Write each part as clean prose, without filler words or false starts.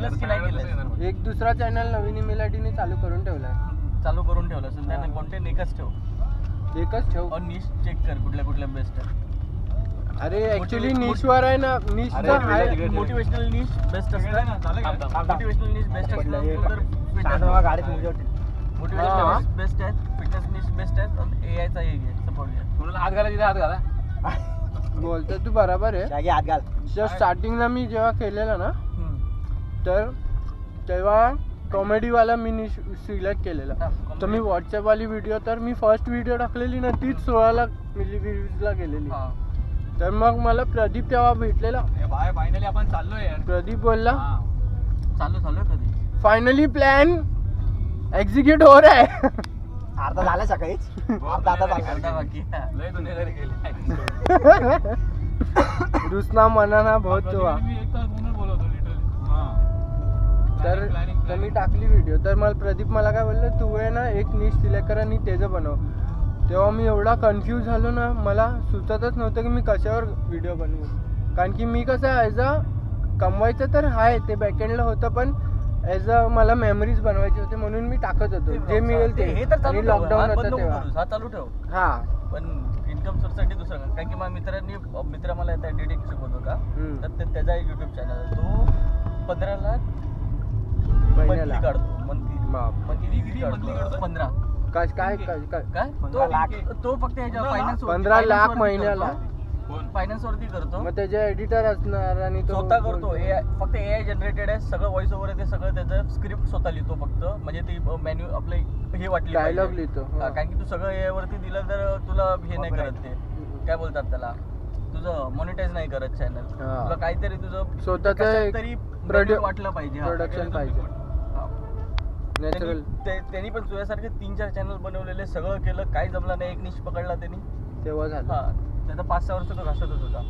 केलंस की नाही केलंस? एक दुसरा चॅनल नवीन ईमेल आय डीने चालू करून ठेवलाय. चालू करून ठेवलं असेल त्याने. कॉन्टेंट एकच ठेव एकच ठेव. और निश चेक कर कुठल्या बेस्ट आहे. अरे ऍक्च्युली निशवर आहे ना, निशचं आहे. मोटिवेशनल निश बेस्ट असतं. मोटिवेशनल निश बेस्ट असतं. मोटिवेशनल बेस्ट आहे, फिटनेस निश बेस्ट आहे आणि एआयचा एक आहे सपोर्ट घ्या. कोणाला हात घाला, तिथे हात घाला. बोलतो तू बरोबर आहे. हात घाल. स्टार्टिंगला मी जेव्हा केलेलं ना, तर तेव्हा कॉमेडीवाला मी सिलेक्ट केलेला. तर मी व्हॉट्सअपवाली व्हिडिओ, तर मी फर्स्ट व्हिडिओ टाकलेली ना तीच 16 लाख व्ह्यूजला गेलेली. तर मग मला प्रदीप तेव्हा भेटलेला. फायनली आपण चाललोय यार. प्रदीप बोलला चालू कधी फायनली प्लॅन एक्झिक्यूट हो रहा है. अर्धा झाला सकाळीच. अर्धा बाकी आहे. लय दुनियादारी केली. रुसना मनाना बहुत हुआ. मी एक तास फोनवर बोलवतो लिटरली. तर मी टाकली व्हिडिओ. तर मला प्रदीप मला काय बोललं, तू आहे ना एक निश सिलेक्ट कर आणि त्याचं बनव. तेव्हा मी एवढा कन्फ्यूज झालो ना, मला सुचतच नव्हतं की मी कशावर व्हिडिओ बनवू. कारण की मी कसं ॲज अ कमवायचं तर आहे ते बॅकएंडला होतं, पण ॲज अ मला मेमरीज बनवायचे होते म्हणून मी टाकत होतो जे मिळेल ते. हे तर चालू आणि लॉकडाऊन होतं तेव्हा. हा चालू ठेव. हा पण इन्कम सोर्ससाठी दुसरं काय. कारण की माझ्या मित्र मला एडिटिंग शिकवतो का, तर त्याचा एक युट्यूब चॅनल आहे. तो 15 लाख महिन्याला काढतो. मंथली बाप. काढतो 15. काय तो फक्त फायनान्स 15 लाख महिन्याला. फायनान्स वरती करतो. मग त्याचे एडिटर असणार आणि तो स्वतः करतो. फक्त एआय जनरेटेड आहे सगळं. व्हॉइस ओव्हर आहे ते सगळं. त्याचं स्क्रिप्ट स्वतः लिहितो फक्त. म्हणजे ती मॅन्यू आपले हे वाटली डायलॉग लिहितो. कारण की तू सगळं एआय वरती दिलं तर तुला हे नाही करत. ते काय बोलतात त्याला, तुझं मॉनिटाईज नाही करत चॅनल. तुला काहीतरी तुझं स्वतःचं तरी वाटलं पाहिजे. प्रोडक्शन पाहिजे. त्यांनी पण तुझ्यासारखे 3-4 चॅनल बनवलेले. सगळं केलं, काही जमलं नाही. एक निश पकडला त्यांनी, तेव्हा झालं. त्याचा 5-6 वर्ष तो घासतच होता.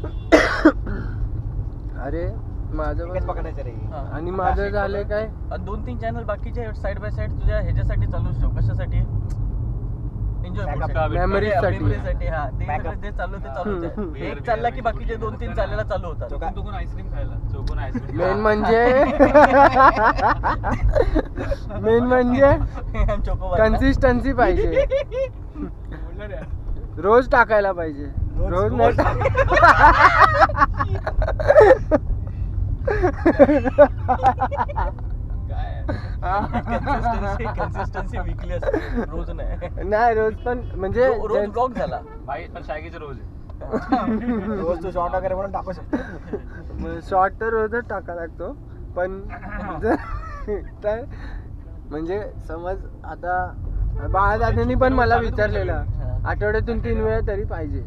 अरे माझं पकडायचं रे. आणि माझं झालंय काय, 2-3 चॅनल बाकीचे साईड बाय साईड तुझ्या ह्याच्यासाठी चालूच ठेव. कशासाठी? एन्जॉय मेमरीजसाठी. हा ते सगळं जे चालू ते चालूच आहे. एक चालला की बाकीचे 2-3 चालायला चालू होतात. चोकून आईस्क्रीम खायला. चोकून आईस्क्रीम. मेन म्हणजे कन्सिस्टन्सी पाहिजे. रोज टाकायला पाहिजे. रोज नाही कन्सिस्टन्सी वीकली असते. रोज नाही रोज पण म्हणजे रोज ब्लॉग झाला. भाई पण शाळेचं रोज आहे. रोज तू शॉर्ट वगैरे म्हणून टाकू शकतो. शॉर्ट तर रोजच टाका लागतो. पण तर म्हणजे समज आता बाळादादांनी पण मला विचारलेलं आठवड्यातून 3 वेळा तरी पाहिजे.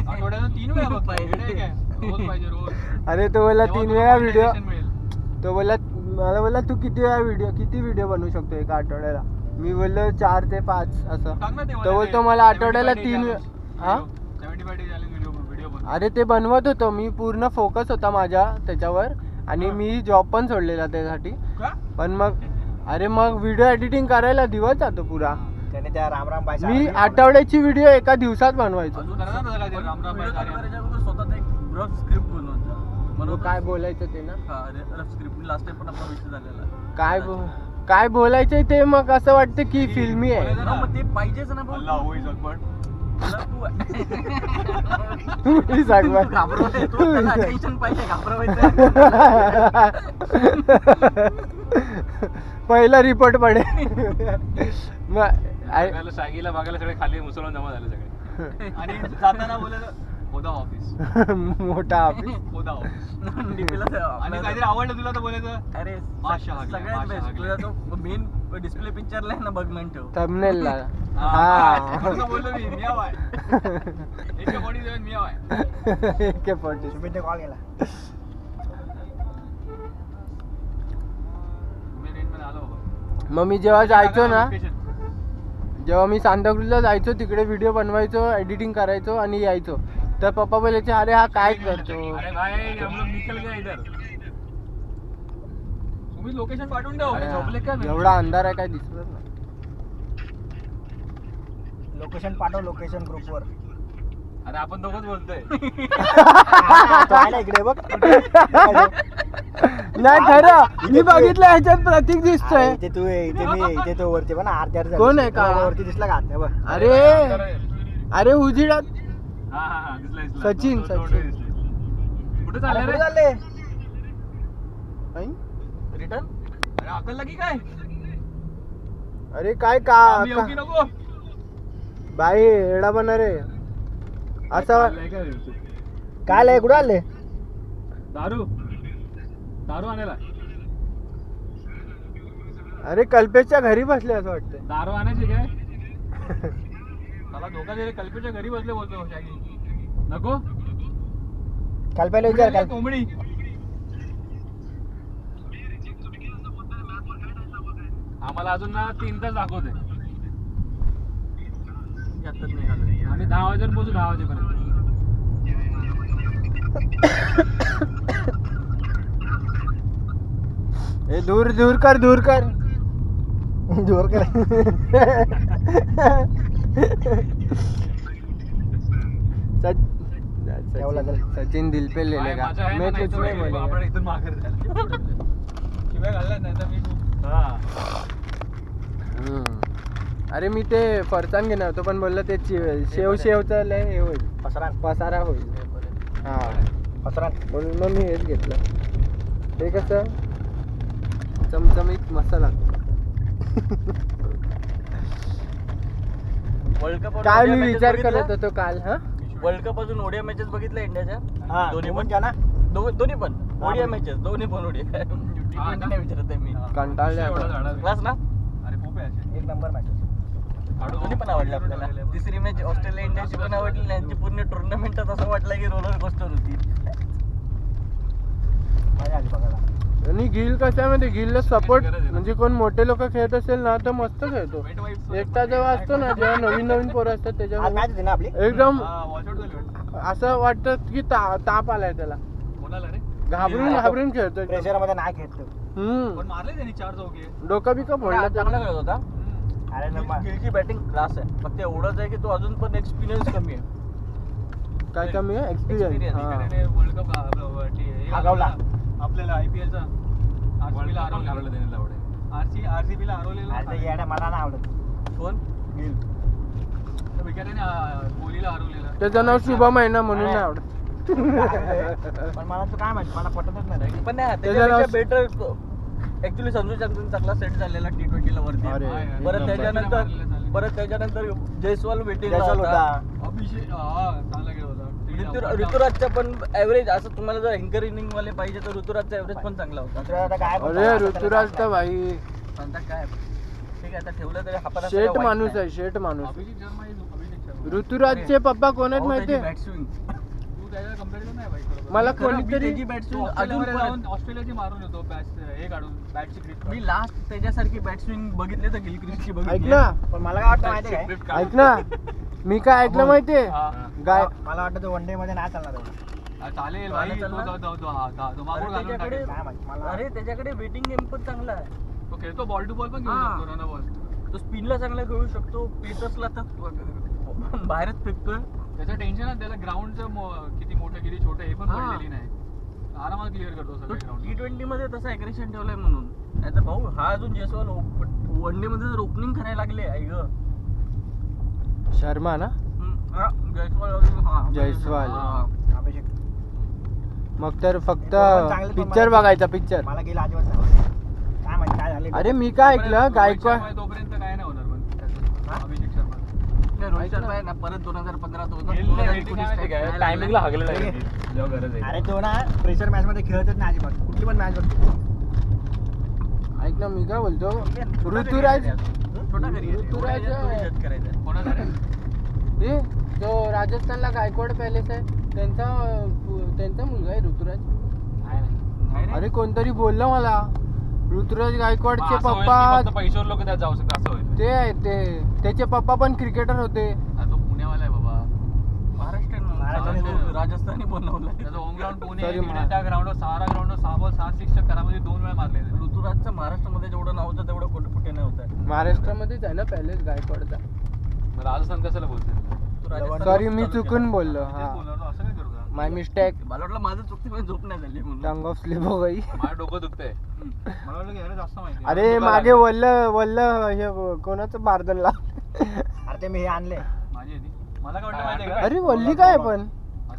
आठवड्यातून 3 वेळा बघ पाहिजे. रोज पाहिजे रोज. अरे तो बोलला 3 वेळा व्हिडिओ. तो बोलला मला बोलला तू किती व्हिडिओ बनवू शकतो एका आठवड्याला. मी बोललो 4 ते 5 असं. तो बोलतो मला आठवड्याला 3 वेळा. हा अरे ते बनवत होतो मी. पूर्ण फोकस होता माझ्या त्याच्यावर. आणि मी जॉब पण सोडलेला त्यासाठी. पण मग व्हिडिओ एडिटिंग करायला दिवस जातो पुरा. त्याने त्या रामराम बायचा मी आठवड्याची व्हिडिओ एका दिवसात बनवायचो. स्वतः एक रफ स्क्रिप्ट बनवतो. काय बोलायचं ते ना. रफ स्क्रिप्ट लास्ट टाइम पण आपला विषय झालेला. काय बोलायचंय ते मग असं वाटतं की फिल्मी आहे. मग ते पाहिजेच ना. पहिला रिपोर्ट पडेल. शागीला बघायला सगळे खाली मुसलमान जमा झाले सगळे. आणि जाताना बोलायचं मोठा ऑफिस. मोठा ऑफिस. आणि काहीतरी आवडलं तुला तर बोलायचं अरे सगळ्यात बेस्ट तुझा तो मेन डिस्प्ले पिक्चरला आहे ना बघमेंट ठेव. थंबनेलला. बोललो मी मियावाय. AK-47 मियावाय. AK-47 सुमितने कॉल केला. मग मी जेव्हा जायचो ना, जेव्हा मी सांताक्रूजला जायचो तिकडे व्हिडिओ बनवायचो, एडिटिंग करायचो आणि यायचो. तर पप्पा बोलायचे अरे हा काय करतो. अरे भाई हम लोग निकल गए इधर. तुम्ही लोकेशन पाठवून द्या. झोपले का? एवढा अंधार आहे काय दिसत नाही. लोकेशन पाठव. लोकेशन ग्रुपवर. अरे आपण दोघंच बोलतोय. तो आहे ना इकडे बघ. नाही खरं मी बघितलं ह्याच्यात प्रतीक दिसतोय. इथे तू आहे, इथे मी आहे, इथे तो वरती पण अर्ध्या कोण आहे का? वरती दिसला का आता बघ. अरे अरे उजिडात हा दिसला दिसला. सचिन, दोन डोळे सचिन. दिसले. कुठे अरे चालले कुठे रे? चालले? रिटर्न अरे अक्कल की काय? अरे काय का आम्ही येऊ की नको? बाई एडा बना रे असं चाललंय काय? काय आलंय कुठे आले? दारू आणायला. अरे कल्पेशच्या घरी बसले असं वाटतंय. दारू आणायची काय? मला धोका दिले. कल्पेच्या घरी बसले बोलतो शागी. नको काल पहिले विचार काल. कोंबडी. आम्हाला अजून ना 3 तास दाखवते. आत्ताच निघालो. आम्ही 10 वाजेपर्यंत पोहोचू. 10 वाजेपर्यंत. ए दूर दूर कर दूर कर. जोर कर. ठेवला तर. सचिन दिल पे ले लेगा. माझ्या आहे मैं ना, कुछ नाही नहीं तर बोलेगा. आपण इथून माघार द्यायला. शिव्या घालल्या नाही तर मी हा. अरे मी ते फरसाण घेणार होतो पण बोललं ते शेवचं लय हे होईल पसारा होईल. हा म्हणून मग मी हेच घेतलं. ते कसं चमचमीत मस्त लागतं. वर्ल्ड कप काय मी विचार करत होतो काल. हा वर्ल्ड कप अजून ओडिया मॅचेस बघितल्या इंडियाच्या. हा दोन्ही दोन्ही पण पण ना. दोन्ही पण हा, ओडिया पण. मॅचेस दोन्ही पण ओडिया. हा ना? नाही विचारत आहे मी. कंटाळले एवढा आता. झाडा. क्लास ना अरे खूप आहे असे. एक नंबर मॅच. दोन्ही पण आवडले आपल्याला. तिसरी मॅच ऑस्ट्रेलिया इंडियाची पण आवडली. यांची पूर्ण टुर्नामेंटच असं वाटलं की रोलर कोस्टर होती. मजा आली बघायला. आणि गिल कसं आहे माहिती, गिलला सपोर्ट गरज आहे ना. म्हणजे कोण मोठे लोक खेळत असेल ना तर मस्त खेळतो. Weight wipes एकटा जेव्हा असतो ना जेव्हा नवीन पोरं असतात आज त्याच्यावर मॅच होती ना आपली. एकदम हा, watch out झाली वाटतं. असं वाटतं की ताप आलाय त्याला. कोणाला रे? घाबरून खेळतो एकदम. प्रेशर मध्ये नाही खेळतो. पण मारले त्यांनी 4 चौके. डोकं बिकं फोडलं चांगला त्याला. खेळत होता. अरे नमा. गिलची बॅटिंग क्लास आहे. फक्त एवढंच आहे की तो अजून पण एक्सपिरियन्स कमी आहे. काय कमी आहे एक्सपिरियन्स. Experience. त्याने वर्ल्ड कप हागवला. आपल्याला IPL चा आरसीबीला हरवलं त्याने लावडे. आरसीबीला हरवलेलं. अरे ते येड्या मला नाही आवडत. कोण गिल. त्या विकेटाने कोहलीला हरवलेलं. त्याचं नाव शुभम आहे ना म्हणून नाही आवडत. पण मला तू काय माहिती मला पटतच नाही. पण नाही त्याच्या त्याच्यापेक्षा बेटर ऍक्च्युली संजू सॅमसन चांगला सेट झालेला T20 ला वरती. अरे, परत त्याच्यानंतर जयस्वाल वेटिंग जयस्वाल होता. अभिषेक चांगला खेळ होता. ऋतुराजचा पण ऍव्हरेज असं तुम्हाला जर अँकर इनिंग वाले पाहिजे तर ऋतुराजचा ऍव्हरेज पण चांगला होता. दुसऱ्या आता काय बोलतो? अरे आता ऋतुराज त्याला तर भाई आता काय ठीक आहे आता ठेवलं तरी हा पण शेट माणूस आहे. शेट माणूस. अभिषेक शर्मा अभिषेक शर्मा. ऋतुराजचे पप्पा कोण आहेत माहितीये? बॅट स्विंग तू त्याच्या कम्पॅरिझन नाही भाई बरोबर. मला खरं, मी कोणीतरी त्याची बॅट स्विंग अजून ऑस्ट्रेलियामध्ये पण जाऊन ऑस्ट्रेलियाची मारून येतो बॅट हे काढून बॅटची ग्रिप. मी लास्ट त्याच्यासारखी बॅट स्विंग बघितली तर गिलक्रिस्टची ऐक बघितली. ना पण मला काय वाटतं माहिती आहे काय? ऐक ना मी काय ऐकलं माहितीये गाय मला वाटतं तो वन डे मध्ये नाही चालणार एवढं. चालेल चालेल, भाई. चालणार. तो मागून घालून त्याच्याकडे- टाकेल. काय माहिती मला. अरे त्याच्याकडे वेटिंग गेम पण चांगला आहे. तो खेळतो बॉल टू बॉल पण घेऊ हा. शकतो. Run ball. तो स्पिनला चांगला खेळू शकतो. पेसर्सला तर बाहेरच फेकतोय. त्याचं टेन्शन आहे त्याला ग्राउंडचं किती मोठं किती छोटं हे पण हा. पडलेली नाही. आरामात क्लिअर करतो तो सगळे ग्राउंड. T20 मध्ये तसं अग्रेशन ठेवलंय म्हणून. नाही तर भाऊ हा अजून जयस्वाल वन डे मध्ये जर ओपनिंग करायला लागले आई ग. शर्मा ना. जयस्वाल अजून हा. जयस्वाल. हा. अभिषेक मग तर फक्त चांगले पण पिक्चर मला- बघायचा पिक्चर. मला गेला अजिबात नाही आवडत. काय माहिती काय झाले. अरे मी काय ऐकलं गायकवाड तोपर्यंत काय नाही होणार पण त्याचं. अभिषेक शर्मा नाही, रोहित शर्मा आहे ना परत 2015 टायमिंगला हागलेला आहे जेव्हा गरज आहे. अरे तो ना प्रेशर मॅच मध्ये खेळतच नाही अजिबात. कुठली पण मॅच बघतो. ऐक ना मी काय बोलतो ऋतुराज छोटा करिअर ऋतुराज जज करायचं. कोणाचा रे? हे जो राजस्थानला गायकवाड पॅलेस आहे त्यांचा मुलगा आहे ऋतुराज. नाही रे. अरे कोणतरी बोललं मला ऋतुराज गायकवाडचे असं होईल की पप्पा फक्त पैशावर लोक त्यात जाऊ शकतात असं होईल. ते आहे त्याचे पप्पा पण क्रिकेटर होते. आता तो पुण्यावाला आहे बाबा. महाराष्ट्र राजस्थानी बनवलाय. त्याचं होम ग्राउंड पुणे Sorry, आहे. तिकडे त्या ग्राउंडवर 6 बॉल 6 करामध्ये 2 वेळा मारले. ऋतुराजचं महाराष्ट्रामध्ये जेवढं नाव होतं तेवढं कुठे कुठे नाही होत आहे. महाराष्ट्रामध्येच आहे ना पॅलेस गायकवाडचा. राजस्थान कशाला बोलते? तू राजस्थान सॉरी मी चालू चुकून केलं. बोललो तेच हा बोललो ना, असं काय करू का? माय मिस्टेक मला वाटलं माझं चुकते पण झोप नाही झाली म्हणून टंग ऑफ स्लिप हो गई माझं डोकं दुखतंय. मला वाटलं की याला जास्त माहिती आहे. अरे दुखायला मागे लागलंय. वल्ल हे कोणाचं बारदन ला अरे ते मी हे आणले माझी आहे ती. मला काय वाटलं माहिती आहे का? अरे वल्ली काय पण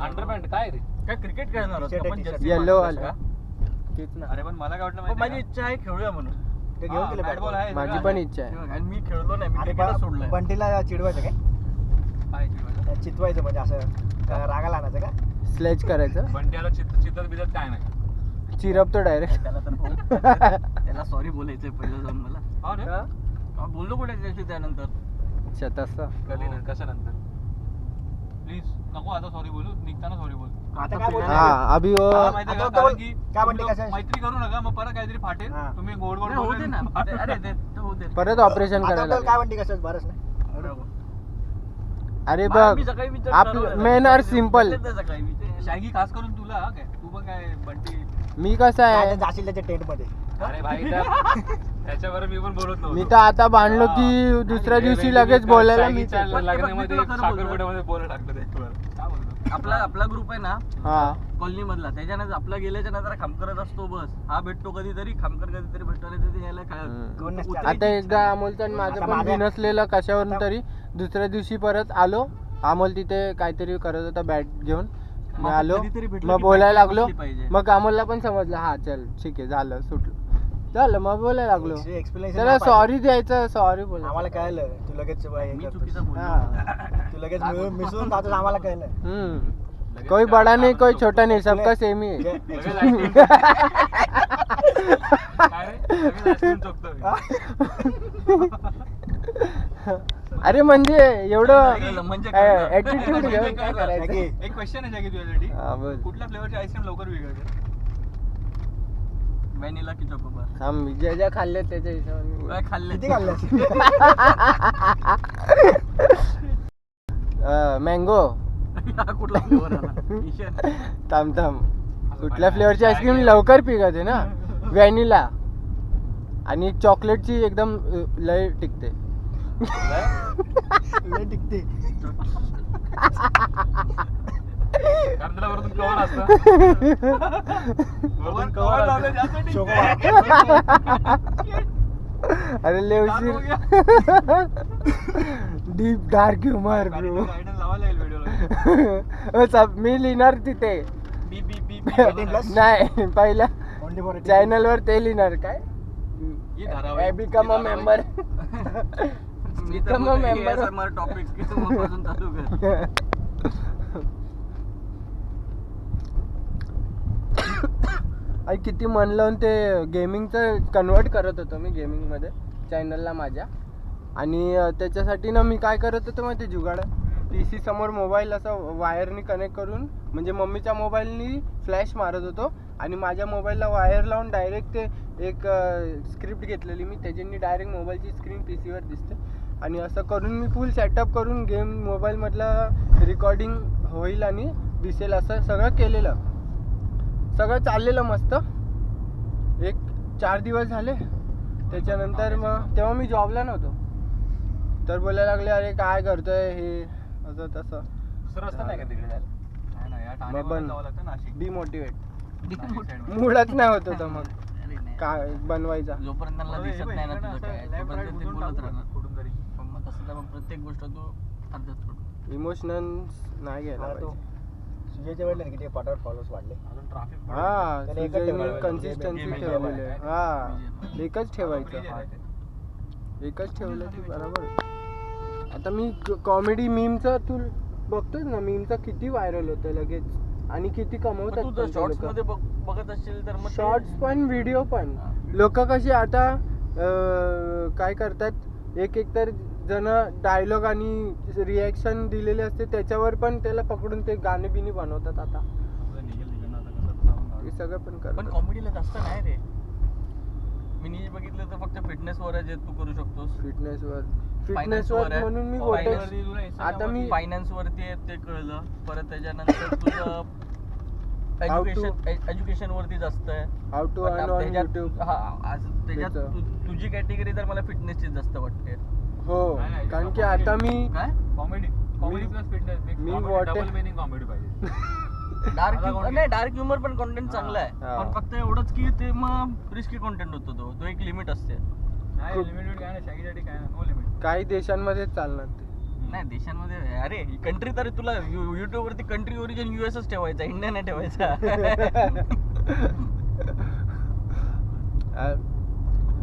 अंडरपॅन्ट काय रे? काय क्रिकेट खेळणार आहोत T-shirt का? आहे, पण T-shirt. jersey येलो मारतोस वाला का? तेच ना अरे पण मला काय वाटलं पण माहिती माझी आहे का? इच्छा आहे खेळूया म्हणून ते घेऊन हा, गेले bat ball आहे. माझी पण इच्छा आहे आणि मी खेळलो नाही मी आणि क्रिकेटच सोडलंय बंटीला चिडवायचं काय काय चिडवायचं? चितवायचं म्हणजे असं रागाला आणायचं का स्लेज करायचं बंट्याला चितत बितत काय नाही. चिरपतो डायरेक्ट त्याला तर भाऊ त्याला सॉरी बोलायचंय पहिलं जाऊन मला हा रे? हा, बोललो कुठे त्याची त्यानंतर शतस कधी नाही, कसं नंतर? प्लीज नको आता सॉरी बोलू, निघताना सॉरी बोल. आता काय बोलतो? हा अभि वो हा, माहिती आहे का? आता तो कारण की काय म्हणते तुम्ही कसं? मैत्री करू नका, मग परत काहीतरी फाटेल. हा. तुम्ही गोड गोड नाही, होऊ दे बोलून ना फाटेल. अरे ते होऊ दे परत ऑपरेशन आता करायला बोल, काय म्हणते कसं बरंच नाही अरे मी बघ सकाळी विचार आपलं ठरवलेला. मेन आर सकाळी सिम्पल भेटलेच नाही सकाळी मी ते. शायगी खास करून तुला हा काय? तू पण काय बंटी? मी कसं काय आहे ते जाशील त्याच्या टेंट मध्ये अरे भाई त्याच्यावर मी पण बोलत नव्हतो. मी तर आता बांधलो की दुसऱ्या दिवशी लगेच बोलायला मी शायगीच्या पण- लग्नामध्ये पण मी तुला खरं बोलतो. साखरपुड्यामध्ये बोल टाकलं त्याच्यावर. काय बोलतो? आपला ग्रुप आहे ना हा कॉलनी मधला त्याच्यानंतर आपला गेल्याच्या नंतर खामकरत असतो बस हा भेटतो कधीतरी खामकर कधीतरी भेटतो नाही तर ते यायला कोण नसतं. उतरायची आता एकदा अमोलचं आणि माझं आता पण माझं- बिनसलेलं कशावरून तरी दुसऱ्या दिवशी परत आलो अमोल तिथे काहीतरी करत होता बॅट घेऊन मी मग आलो कधीतरी भेटलं मग की बोलायला practice लागलो बसली पाहिजे. मग अमोलला पण समजलं हा चल ठीक आहे झालं सुटलं झालं मग बोलायला लागलो एक्सप्लेनेशन त्याला सॉरी द्यायचं सॉरी बोल आम्हाला कळलं तू लगेच हे मी करतोस. चुकीचं बोललो हा तू लगेच मिसळून जातोस आम्हाला कळलं कोई बड़ा नहीं कोई छोटा नहीं सबका सेम ही है. लगेच ice cream काय रे? लगेच ice cream चोखतो मी. अरे म्हणजे एवढं म्हणजे कळलं. ऍटिट्यूड घेऊन काय करायचं शायगी, एक क्वेश्चन आहे शायगी तुझ्यासाठी. हा बोल कुठल्या फ्लेवरची आईस्क्रीम लवकर विघळते? व्हॅनिला की चॉकोबार हा मी ज्या ज्या खाल्ले त्याच्या हिशोबाने बोल. काय खाल्ले किती खाल्लंस? मँगो कुठला फ्लेवर आला ईशान. थांब थांब कुठल्या फ्लेवरची आईस्क्रीम लवकर पिकते ना व्हॅनिला आणि चॉकलेटची एकदम लय टिकते लय टिकते. कारण त्याला वरतून कवर असतं. वरतून cover कवर लावलं असतं. जास्त चोकोबार. अरे लय चालू हो उशीर गया. डीप डार्क ह्युमर गाडीला ब्रो guidance लावायला लागेल व्हिडिओला. मी लिहिणार तिथे बी बी बी 18 plus? नाही पहिला Only for 18. चॅनल वर ते लिहिणार काय ही धारावाहिक. बिकम अ ही धारावाहिक. मेंबर मी तर Become a member. ASMR topic पासून चालू कर आणि किती मन लावून ते गेमिंगचं कन्वर्ट करत होतो मी गेमिंगमध्ये चॅनलला माझ्या आणि त्याच्यासाठी ना मी काय करत होतो माहिती जुगाड पी सी समोर मोबाईल असं वायरनी कनेक्ट करून म्हणजे मम्मीच्या मोबाईलनी फ्लॅश मारत होतो आणि माझ्या मोबाईलला वायर लावून डायरेक्ट ते एक स्क्रिप्ट घेतलेली मी त्याच्यानी डायरेक्ट मोबाईलची स्क्रीन पी सीवर दिसते आणि असं करून मी फुल सेटअप करून गेम मोबाईलमधलं रेकॉर्डिंग होईल आणि दिसेल असं सगळं केलेलं सगळं चाललेलं मस्त एक 4 दिवस झाले त्याच्यानंतर मग तेव्हा मी जॉबला नव्हतो तर बोलायला लागले अरे काय करतोय हे असं तसं दुसरं रस्ता नाही का तिकडे जायला? नाही ना, या ठाण्यावरून पण- जावं लागतं नाशिक. डिमोटिवेट नाशिक side मध्ये. मूडच नाही होत होता मग अरे नाही. काय बनवायचा जोपर्यंत त्यांना बरोबर, हे दिसत बघ, नाही ना इकडनं तुझं असं काय left right तोपर्यंत ते उजळून बोलत टाकू राहणार ना, कुठून तरी. पण मग तसं तर मग प्रत्येक गोष्ट तू अर्ध्यात सोड इमोशनल नाही घ्यायला हा, तो पाहिजे सुजयचे वाढले ना की ते पटापट फॉलोअर्स वाढले. अजून traffic हा त्याला एकच ठेवायला कन्सिस्टन्सी game ठेवलेली आहे आहे. हा एकच ठेवायचं एकच ठेवलं की बरोबर आता मी कॉमेडी मीमचं तू बघतोस ना मीमचं किती व्हायरल होतं लगेच आणि किती मग कमवतात तू जर शॉर्ट्स मध्ये बघत असशील तर मग शॉर्ट्स पण व्हिडिओ पण हा. लोक कशी आता काय करतात एक तर जण डायलॉग आणि रिॲक्शन दिलेले असते त्याच्यावर पण त्याला पकडून ते गाणे बिनी बनवतात आता हे सगळं पण पण करतात कॉमेडीला जास्त नाही रे मी नी बघितलं तर फक्त फिटनेस वर आहे जे तू करू शकतोस फिटनेसवर Finance वर आहे. म्हणून मी Finance बोटेक्स तुला Instagram आता मी वरती- फायनान्स वरती आहे ते कळलं परत त्याच्यानंतर तुझं How to- एज्युकेशन वरती जास्त आहे हाऊ टू पण अर्न ऑन त्याच्यात- युट्यूब हा, त्याच्यात त्याचं. तुझी कॅटेगरी तर मला फिटनेसची जास्त वाटते हो नाही, नाही, कारण की comedy. आता मी काय कॉमेडी कॉमेडी प्लस फिटनेस मी water- डबल मिनिंग कॉमेडी पाहिजे. डार्क आता कोण- नाही डार्क ह्युमर पण कॉन्टेंट चांगला आहे हा. पण फक्त एवढंच की ते मग रिस्की कॉन्टेंट होतो तो एक लिमिट असते नाही लिमिटेड काय नाही शॅकीसाठी काय नाही नो लिमिट. काही देशांमध्येच चालणार ते. नाही देशांमध्ये अरे कंट्री तर तुला युट्यूब वरती कंट्री ओरिजिन युएसच ठेवायचा इंडिया नाही ठेवायचा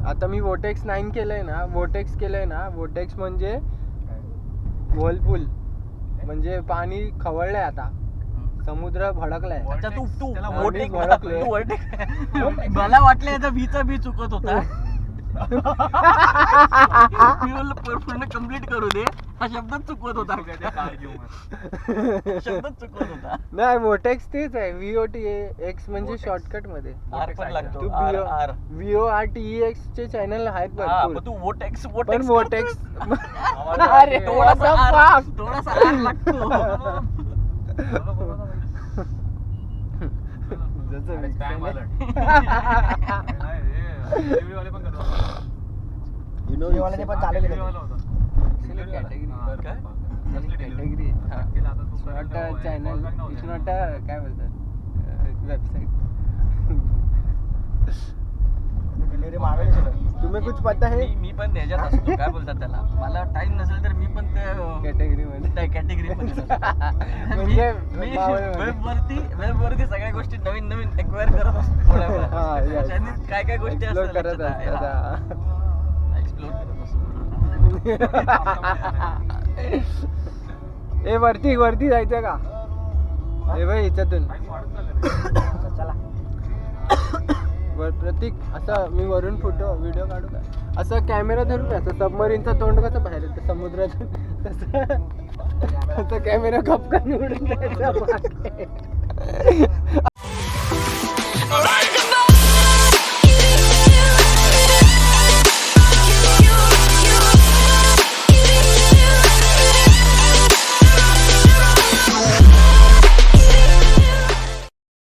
आता मी वोटेक्स 9 केलंय ना, वोटेक्स केलंय ना, वोटेक्स म्हणजे व्हर्लपूल म्हणजे पाणी खवळलंय आता, समुद्र भडकलाय. अच्छा तू तू त्याला वोटेक भडकलोय. तू वोटेक मला वाटलं याचा बीचा बी चुकत होता मी बोललो पूर्ण कम्प्लीट करू दे हा शब्दच चुकवत होता शब्दच चुकवत होता नाही वोटेक्स तेच आहे, VOTX म्हणजे शॉर्टकट मध्ये. आर पण लागतो तू आर आर VORTEX चे चॅनल आहेत हा भरपूर, पण तू वोटेक्स पण वोटेक्स अरे थोडासा what the आर fuck? थोडासा आर लागतो जसं अरे, mix spam आहे alert. ना. नाही, हे delivery वाले पण करतात. वाल्याने पण चालू Delivery केलं. वाला होता. Actually Delivery वाला. category. हा, काय? कसली delivery? Category, हा. केलं आता तू It's पर्यंत not a आहे, channel, callback नव्हतं. it's not a काय बोलतात वेबसाइट. डिलिव्हरी मागायला सगळं. तुम्ही कुछ पता है मी पण ह्याच्यात असतो काय बोलतात त्याला मला टाइम नसेल तर मी पण ते कॅटेगरी मध्ये? त्या कॅटेगरी मध्ये म्हणजे मी मावळमध्ये. वेब वरती सगळ्या गोष्टी नवीन नवीन एक्वायर करत असतो थोड्या वेळात. हा, yes. त्याच्यानी काय काय गोष्टी Explore असतात करत लक्षात आहे. असतात. हा. Explore करत असतो. ए वरती जायचं का? ए भाई याच्यातून Time वाढत चाललंय रे. चला प्रतीक असं मी वरून फोटो व्हिडिओ काढू का? असं कॅमेरा धरून असं सबमरीनचं तोंड कसं बाहेर येतं समुद्रातून तसं कॅमेरा खपकन उडून जायचा मागे.